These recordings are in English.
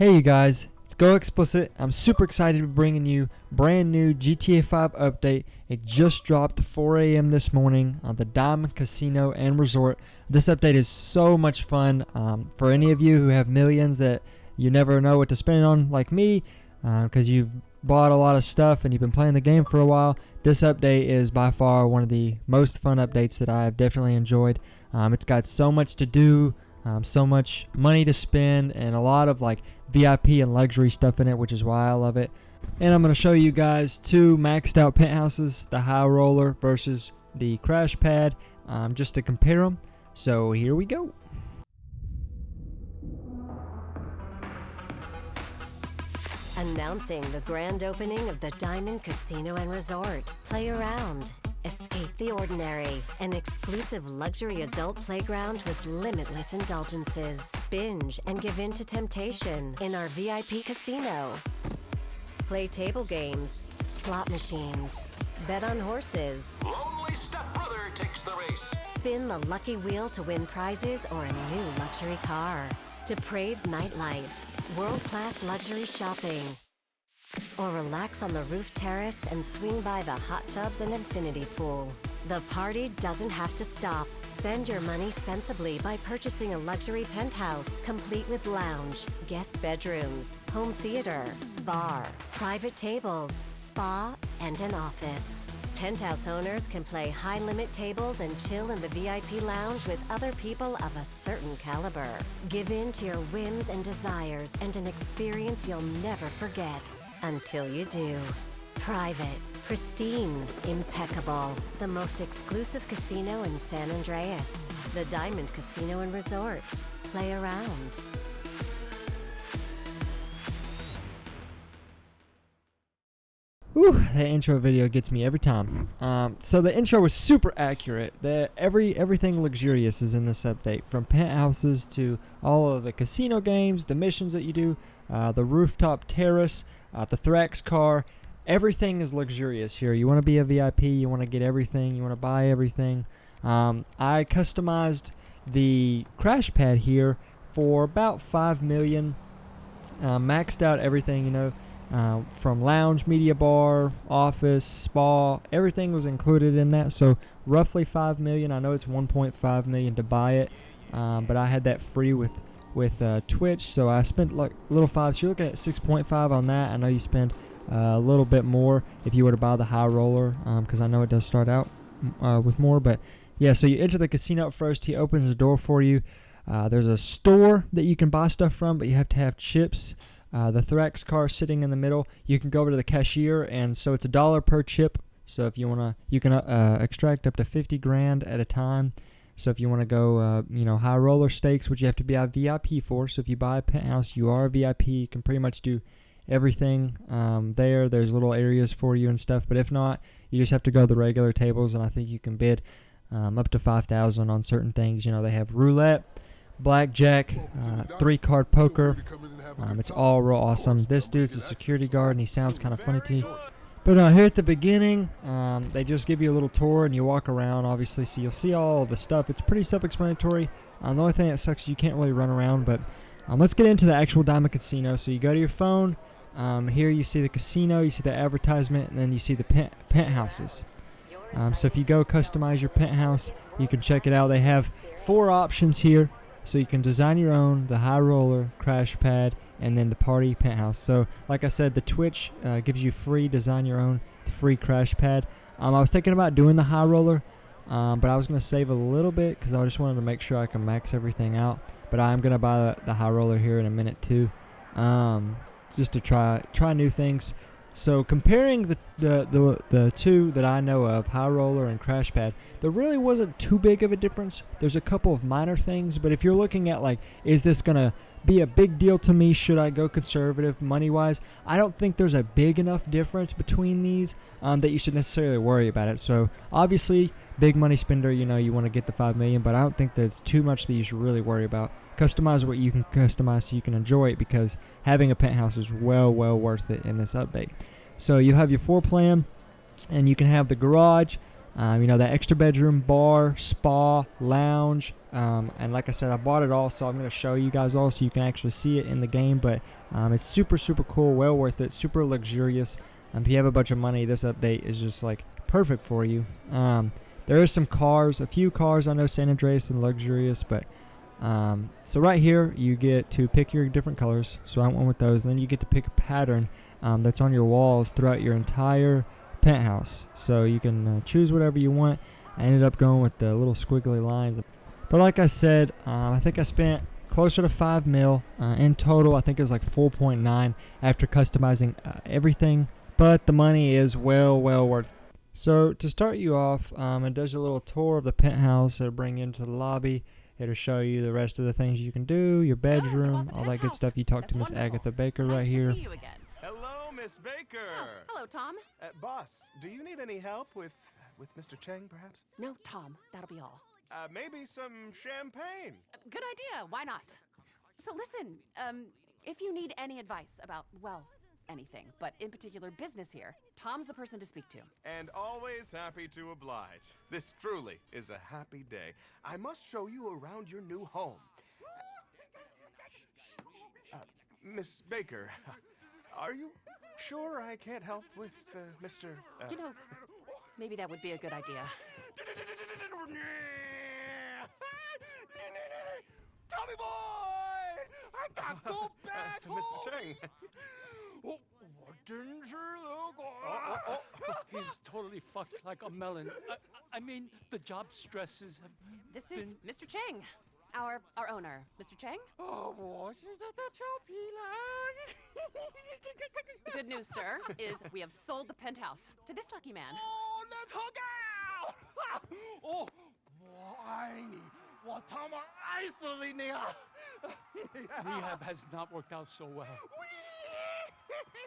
Hey you guys, it's Go Explicit. I'm super excited to be bringing you brand new GTA 5 update. It just dropped 4 a.m. this morning on the Diamond Casino and Resort. This update is so much fun for any of you who have millions that you never know what to spend on, like me, because you've bought a lot of stuff and you've been playing the game for a while. This update is by far one of the most fun updates that I've definitely enjoyed. It's got so much to do. So much money to spend and a lot of like VIP and luxury stuff in it, which is why I love it. And I'm going to show you guys two maxed out penthouses, the high roller versus the crash pad, just to compare them. So here we go. Announcing the grand opening of the Diamond Casino and Resort. Play around. Escape the ordinary. An exclusive luxury adult playground with limitless indulgences. Binge and give in to temptation in our VIP casino. Play table games, slot machines, bet on horses. Lonely stepbrother takes the race. Spin the lucky wheel to win prizes or a new luxury car. Depraved nightlife, world-class luxury shopping. Or relax on the roof terrace and swing by the hot tubs and infinity pool. The party doesn't have to stop. Spend your money sensibly by purchasing a luxury penthouse, complete with lounge, guest bedrooms, home theater, bar, private tables, spa, and an office. Penthouse owners can play high-limit tables and chill in the VIP lounge with other people of a certain caliber. Give in to your whims and desires and an experience you'll never forget. Until you do. Private, pristine, impeccable. The most exclusive casino in San Andreas. The Diamond Casino and Resort. Play around. Whew, that intro video gets me every time. So the intro was super accurate. Everything luxurious is in this update, from penthouses to all of the casino games, the missions that you do, the rooftop terrace, the Thrax car. Everything is luxurious here. You want to be a VIP, you want to get everything, you want to buy everything. I customized the crash pad here for about 5 million. Maxed out everything, you know. From lounge, media bar, office, spa, everything was included in that. So roughly 5 million. I know it's 1.5 million to buy it, but I had that free with Twitch, so I spent like little five. So you're looking at 6.5 on that. I know you spend a little bit more if you were to buy the high roller, because I know it does start out with more. But yeah, so you enter the casino at first. He opens the door for you. There's a store that you can buy stuff from, but you have to have chips. The Thrax car sitting in the middle. You can go over to the cashier, and so it's $1 per chip. So if you wanna, you can extract up to 50 grand at a time. So if you want to go, high roller stakes, which you have to be a VIP for. So if you buy a penthouse, you are a VIP. You can pretty much do everything there. There's little areas for you and stuff. But if not, you just have to go to the regular tables, and I think you can bid up to 5,000 on certain things. You know, they have roulette, blackjack, 3-card poker. It's all real awesome. This dude's a security guard, and he sounds kind of funny to me. But here at the beginning, they just give you a little tour, and you walk around, obviously, so you'll see all the stuff. It's pretty self-explanatory. The only thing that sucks is you can't really run around, but let's get into the actual Diamond Casino. So you go to your phone. Here you see the casino, you see the advertisement, and then you see the penthouses. So if you go customize your penthouse, you can check it out. They have 4 options here. So you can design your own, the high roller, crash pad, and then the party penthouse. So like I said, the Twitch gives you free design your own, free crash pad. I was thinking about doing the high roller, but I was going to save a little bit because I just wanted to make sure I can max everything out. But I'm going to buy the high roller here in a minute too, just to try new things. So comparing the two that I know of, high roller and crash pad, there really wasn't too big of a difference. There's a couple of minor things, but if you're looking at like, is this gonna be a big deal to me? Should I go conservative money wise? I don't think there's a big enough difference between these that you should necessarily worry about it. So obviously, big money spender, you want to get the 5 million, but I don't think there's too much that you should really worry about. Customize what you can customize so you can enjoy it, because having a penthouse is well worth it in this update. So you have your floor plan, and you can have the garage, That extra bedroom, bar, spa, lounge, and like I said, I bought it all, so I'm going to show you guys all so you can actually see it in the game. But it's super, super cool, well worth it, super luxurious. If you have a bunch of money, this update is just like perfect for you. There are some cars, a few cars. I know San Andreas and luxurious, but so right here you get to pick your different colors. So I went with those. And then you get to pick a pattern that's on your walls throughout your entire penthouse. So you can choose whatever you want. I ended up going with the little squiggly lines. But like I said, I think I spent closer to $5 million in total. I think it was like 4.9 after customizing everything. But the money is well worth it. So to start you off, it does a little tour of the penthouse. It'll bring you into the lobby. It'll show you the rest of the things you can do, your bedroom, all that good stuff. You talk to Miss Agatha Baker right here. Nice to see you again. Hello, Miss Baker. Oh, hello, Tom. Boss, do you need any help with Mr. Cheng, perhaps? No, Tom, that'll be all. Maybe some champagne. Good idea. Why not? So listen, if you need any advice about, well, anything, but in particular business here, Tom's the person to speak to. And always happy to oblige. This truly is a happy day. I must show you around your new home. Miss Baker, are you sure I can't help with Mr. Maybe that would be a good idea. Tommy boy! I got go back home! Mr. Cheng. He's totally fucked like a melon. I mean, the job stresses have This is Mr. Cheng, our owner. Mr. Cheng? The good news, sir, is we have sold the penthouse to this lucky man. Oh, let's hug out! Oh, 我爱你，我他妈爱死你啊！ rehab has not worked out so well.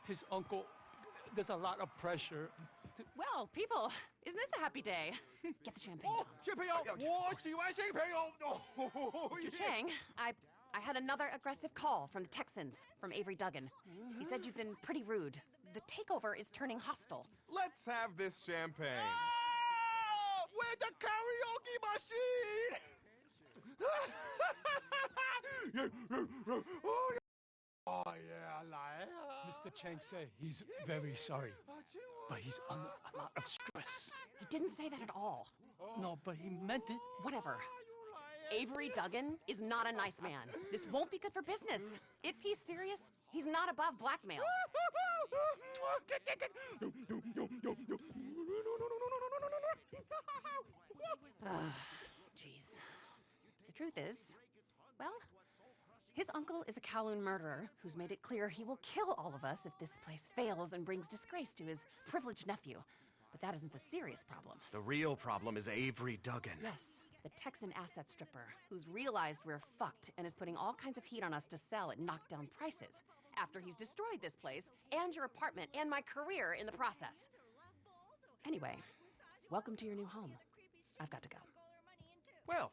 His uncle, there's a lot of pressure. Well, people, isn't this a happy day? Get the champagne. Tom. 小朋友，我喜欢小朋友。 Mr. Cheng, I had another aggressive call from the Texans, from Avery Duggan. He said you've been pretty rude. The takeover is turning hostile. Let's have this champagne. With the karaoke machine! Oh, yeah, Mr. Chang said he's very sorry, but he's under a lot of stress. He didn't say that at all. No, but he meant it. Whatever. Avery Duggan is not a nice man. This won't be good for business. If he's serious, he's not above blackmail. Jeez. The truth is, well, his uncle is a Kowloon murderer who's made it clear he will kill all of us if this place fails and brings disgrace to his privileged nephew. But that isn't the serious problem. The real problem is Avery Duggan. Yes, the Texan asset stripper who's realized we're fucked and is putting all kinds of heat on us to sell at knockdown prices after he's destroyed this place and your apartment and my career in the process. Anyway, welcome to your new home. I've got to go. Well,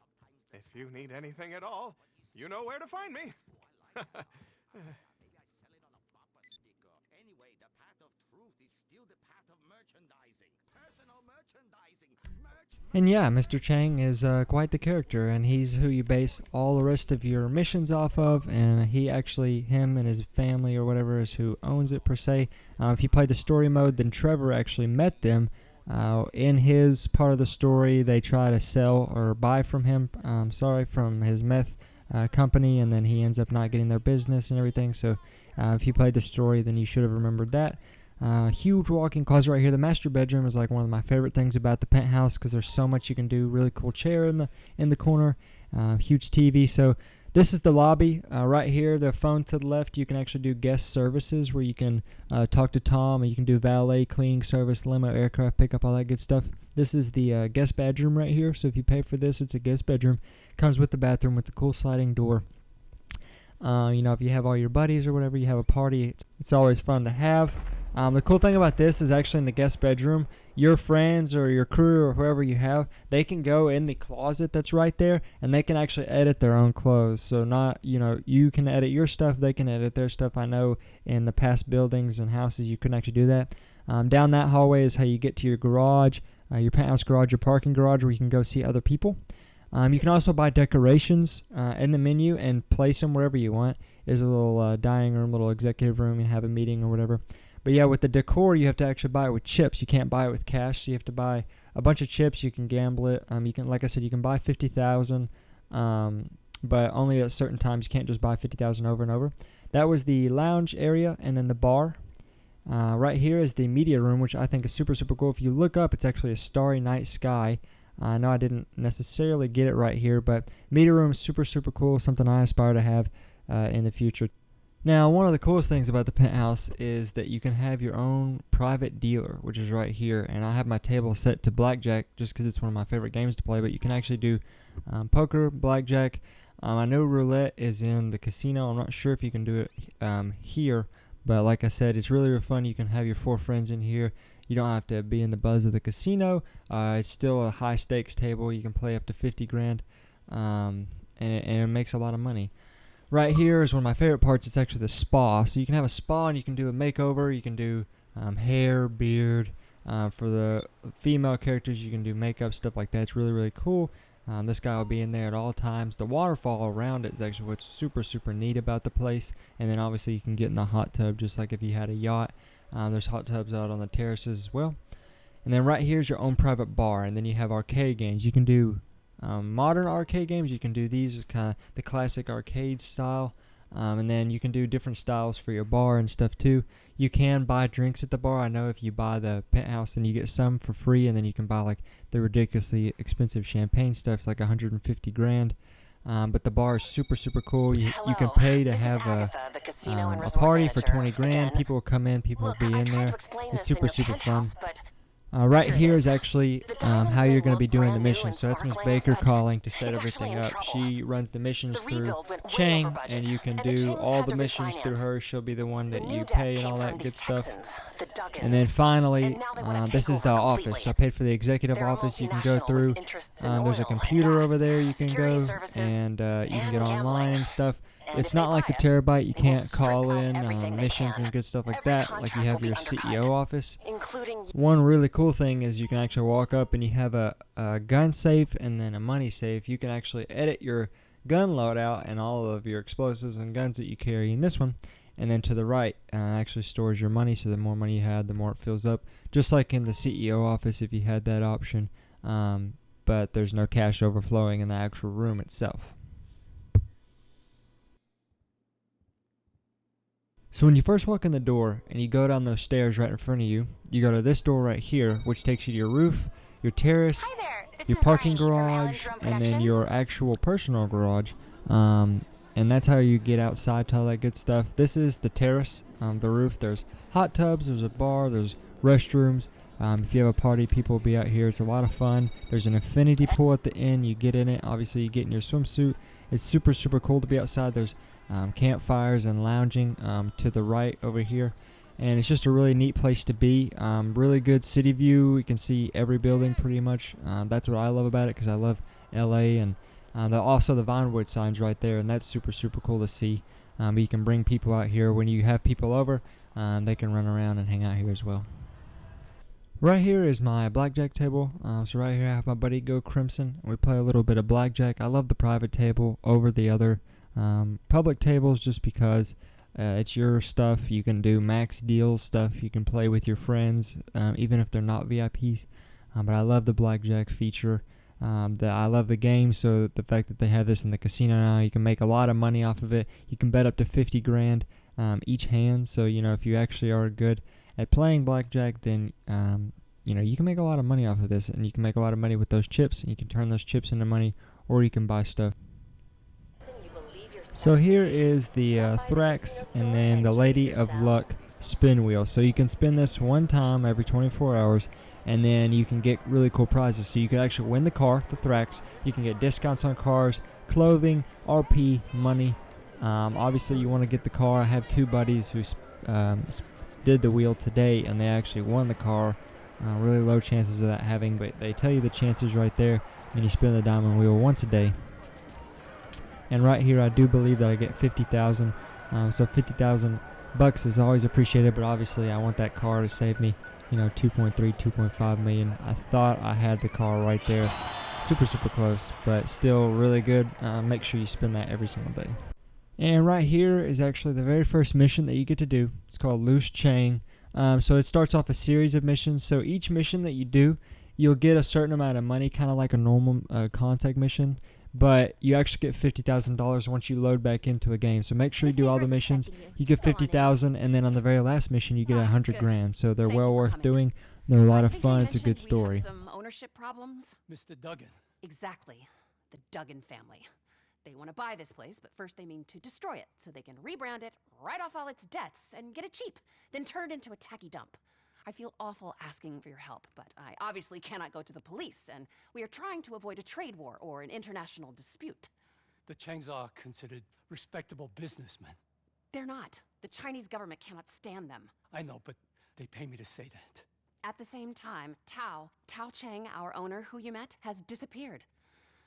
if you need anything at all, you know where to find me. Anyway, the path of truth is still the path of merchandising. Personal merchandising. And yeah, Mr. Chang is quite the character, and he's who you base all the rest of your missions off of, and him and his family or whatever is who owns it per se. If you play the story mode, then Trevor actually met them. In his part of the story, they try to sell or buy from him, from his meth company, and then he ends up not getting their business and everything. So if you played the story, then you should have remembered that. Huge walk-in closet right here. The master bedroom is like one of my favorite things about the penthouse because there's so much you can do. Really cool chair in the corner, huge TV. So this is the lobby right here. The phone to the left, you can actually do guest services where you can talk to Tom, and you can do valet, cleaning service, limo, aircraft pickup, all that good stuff. This is the guest bedroom right here. So if you pay for this, it's a guest bedroom. Comes with the bathroom with the cool sliding door. If you have all your buddies or whatever, you have a party, it's always fun to have. The cool thing about this is actually in the guest bedroom, your friends or your crew or whoever you have, they can go in the closet that's right there, and they can actually edit their own clothes. So you can edit your stuff, they can edit their stuff. I know in the past buildings and houses you couldn't actually do that. Down that hallway is how you get to your garage. your penthouse garage, your parking garage, where you can go see other people. You can also buy decorations in the menu and place them wherever you want. There's a little dining room, little executive room, and have a meeting or whatever. But yeah, with the decor, you have to actually buy it with chips. You can't buy it with cash, so you have to buy a bunch of chips. You can gamble it. You can, like I said, you can buy 50,000, but only at certain times. You can't just buy 50,000 over and over. That was the lounge area, and then the bar. Right here is the media room, which I think is super, super cool. If you look up, it's actually a starry night sky. I know I didn't necessarily get it right here, but media room is super, super cool, something I aspire to have in the future. Now, one of the coolest things about the penthouse is that you can have your own private dealer, which is right here. And I have my table set to blackjack just because it's one of my favorite games to play, but you can actually do poker, blackjack. I know roulette is in the casino. I'm not sure if you can do it here, but like I said, it's really, really fun. You can have your 4 friends in here. You don't have to be in the buzz of the casino. It's still a high stakes table. You can play up to 50 grand, and it makes a lot of money. Right here is one of my favorite parts. It's actually the spa. So you can have a spa and you can do a makeover. You can do hair, beard. For the female characters, you can do makeup, stuff like that. It's really, really cool. This guy will be in there at all times. The waterfall around it is actually what's super, super neat about the place. And then obviously you can get in the hot tub just like if you had a yacht. There's hot tubs out on the terraces as well. And then right here is your own private bar. And then you have arcade games. You can do modern arcade games. You can do these as kind of the classic arcade style. And then you can do different styles for your bar and stuff too. You can buy drinks at the bar. I know if you buy the penthouse, then you get some for free. And then you can buy like the ridiculously expensive champagne stuff. It's like 150 grand. But the bar is super, super cool. You can pay to have a party for 20 grand. People will come in. People will be in there. It's super, super fun. Right here is actually how you're going to be doing the missions. So that's Miss Baker calling to set everything up. She runs the missions through Chang, and you can do all the missions through her. She'll be the one that you pay and all that good stuff. And then finally, this is the office. So I paid for the executive office. You can go through. There's a computer over there you can go, and you can get online and stuff. It's not like the Terabyte. You can't call in missions and good stuff like that, like you have your CEO office. One really cool thing is you can actually walk up and you have a gun safe and then a money safe. You can actually edit your gun loadout and all of your explosives and guns that you carry in this one. And then to the right actually stores your money, so the more money you had, the more it fills up. Just like in the CEO office if you had that option. But there's no cash overflowing in the actual room itself. So when you first walk in the door and you go down those stairs right in front of you, you go to this door right here, which takes you to your roof, your terrace, your parking garage, and then your actual personal garage. And that's how you get outside to all that good stuff. This is the terrace, the roof. There's hot tubs, there's a bar, there's restrooms. If you have a party, people will be out here. It's a lot of fun. There's an infinity pool at the end. You get in it. Obviously, you get in your swimsuit. It's super, super cool to be outside. There's campfires and lounging to the right over here. And it's just a really neat place to be. Really good city view. You can see every building pretty much. That's what I love about it because I love LA. And also the Vinewood signs right there. And that's super, super cool to see. You can bring people out here. When you have people over, they can run around and hang out here as well. Right here is my blackjack table. So right here I have my buddy Go Crimson. We play a little bit of blackjack. I love the private table over the other public tables just because it's your stuff. You can do max deal stuff. You can play with your friends even if they're not VIPs. But I love the blackjack feature. I love the game, so the fact that they have this in the casino now, you can make a lot of money off of it. You can bet up to 50 grand each hand. So if you actually are good at playing blackjack, then you can make a lot of money off of this, and you can make a lot of money with those chips, and you can turn those chips into money, or you can buy stuff. So here is the Thrax and then the Lady of Luck spin wheel. So you can spin this one time every 24 hours, and then you can get really cool prizes. So you can actually win the car, the Thrax. You can get discounts on cars, clothing, RP, money. Obviously you want to get the car. I have two buddies who did the wheel today, and they actually won the car. Really low chances of that happening, but they tell you the chances right there, and you spin the diamond wheel once a day. And right here I do believe that I get 50,000, so 50,000 bucks is always appreciated, but obviously I want that car to save me you know, 2.3, 2.5 million. I thought I had the car right there. Super close, but still really good. Make sure you spend that every single day. And right here is actually the very first mission that you get to do. It's called Loose Chain. So it starts off a series of missions. So each mission that you do, you'll get a certain amount of money, kind of like a normal contact mission. But you actually get $50,000 once you load back into a game. So make sure you do all the missions. You get 50,000, and then on the very last mission, you get 100 grand. So they're well worth doing. They're a lot of fun. It's a good story. We have some ownership problems. Mr. Duggan. Exactly. The Duggan family. They want to buy this place, but first they mean to destroy it so they can rebrand it, write off all its debts, and get it cheap, then turn it into a tacky dump. I feel awful asking for your help, but I obviously cannot go to the police, and we are trying to avoid a trade war or an international dispute. The Changs are considered respectable businessmen. They're not. The Chinese government cannot stand them. I know, but they pay me to say that. At the same time, Tao Chang, our owner who you met, has disappeared.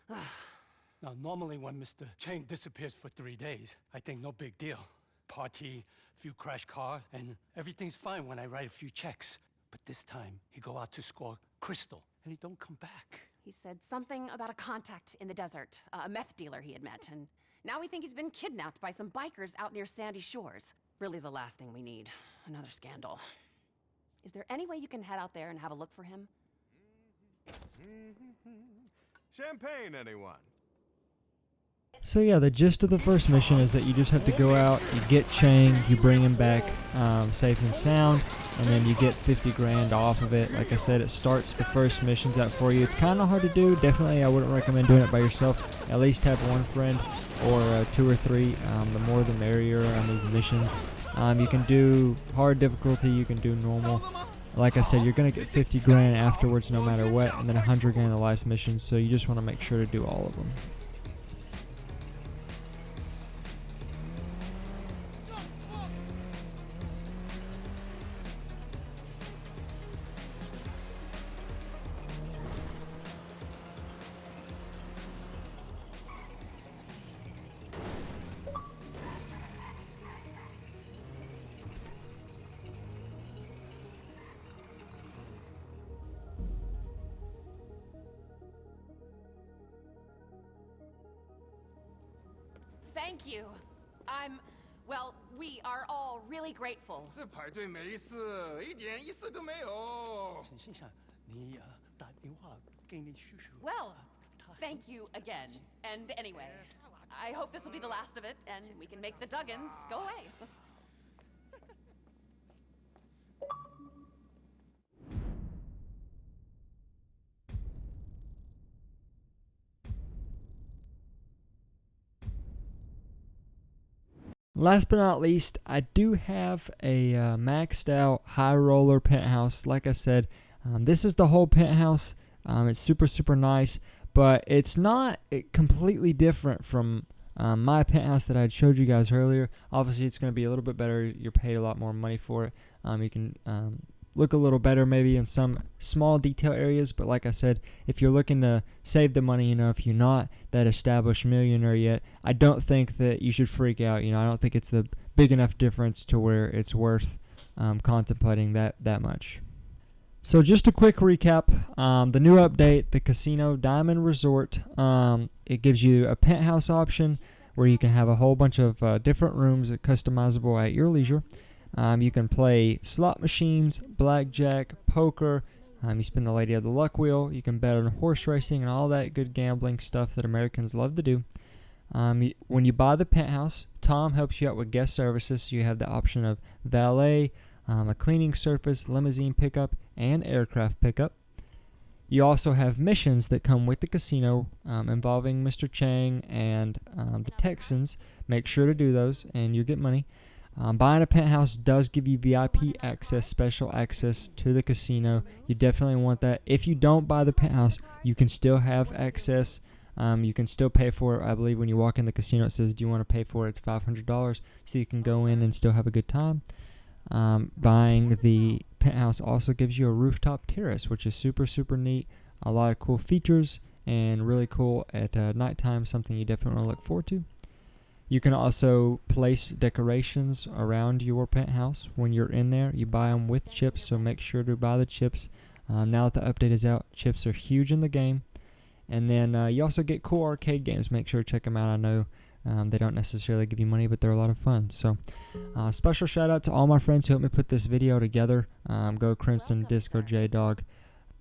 Now, normally when Mr. Chang disappears for 3 days, I think no big deal. Party, few crash car, and everything's fine when I write a few checks. But this time, he go out to score crystal, and he don't come back. He said something about a contact in the desert, a meth dealer he had met, and now we think he's been kidnapped by some bikers out near Sandy Shores. Really the last thing we need. Another scandal. Is there any way you can head out there and have a look for him? Champagne, anyone? So yeah, the gist of the first mission is that you just have to go out, you get Chang, you bring him back safe and sound, and then you get 50 grand off of it. Like I said, it starts the first missions out for you. It's kind of hard to do. Definitely, I wouldn't recommend doing it by yourself. At least have one friend or 2 or 3. The more the merrier on these missions. You can do hard difficulty, you can do normal. Like I said, you're going to get 50 grand afterwards no matter what, and then 100 grand in the last mission, so you just want to make sure to do all of them. Thank you. We are all really grateful. 这排队没事，一点意思都没有。陈先生，你打电话给你叔叔。 Well, thank you again. And anyway, I hope this will be the last of it, and we can make the Duggans go away. Last but not least, I do have a maxed out high roller penthouse. Like I said, this is the whole penthouse. It's super nice, but it's not completely different from my penthouse that I had showed you guys earlier. Obviously, it's going to be a little bit better. You're paid a lot more money for it. You can look a little better maybe in some small detail areas, but like I said, if you're looking to save the money, if you're not that established millionaire yet, I don't think that you should freak out. I don't think it's the big enough difference to where it's worth contemplating that much. So just a quick recap, the new update, the Casino Diamond Resort, it gives you a penthouse option where you can have a whole bunch of different rooms customizable at your leisure. You can play slot machines, blackjack, poker. You spin the Lady of the Luck Wheel. You can bet on horse racing and all that good gambling stuff that Americans love to do. When you buy the penthouse, Tom helps you out with guest services. So you have the option of valet, a cleaning service, limousine pickup, and aircraft pickup. You also have missions that come with the casino involving Mr. Chang and the Texans. Make sure to do those, and you get money. Buying a penthouse does give you VIP access, special access to the casino. You definitely want that. If you don't buy the penthouse, you can still have access. You can still pay for it. I believe when you walk in the casino, it says, do you want to pay for it? It's $500, so you can go in and still have a good time. Buying the penthouse also gives you a rooftop terrace, which is super neat. A lot of cool features and really cool at nighttime, something you definitely want to look forward to. You can also place decorations around your penthouse when you're in there. You buy them with chips, so make sure to buy the chips. Now that the update is out, chips are huge in the game. And then you also get cool arcade games. Make sure to check them out. I know they don't necessarily give you money, but they're a lot of fun. So special shout out to all my friends who helped me put this video together. Go Crimson, Disco, J-Dog,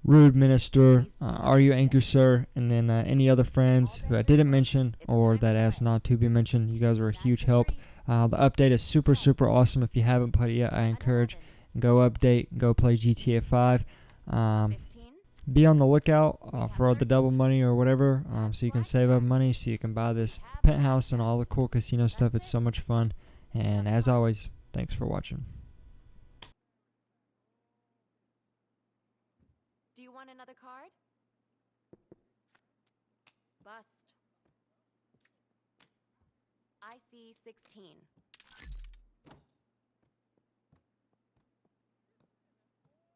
Rude Minister, Are You Anchor Sir, and then any other friends who I didn't mention or that asked not to be mentioned. You guys were a huge help. The update is super, super awesome. If you haven't played it yet, I encourage go update, go play GTA 5. Be on the lookout for the double money or whatever, so you can save up money so you can buy this penthouse and all the cool casino stuff. It's so much fun. And as always, thanks for watching. Do you want another card? Bust. I see 16.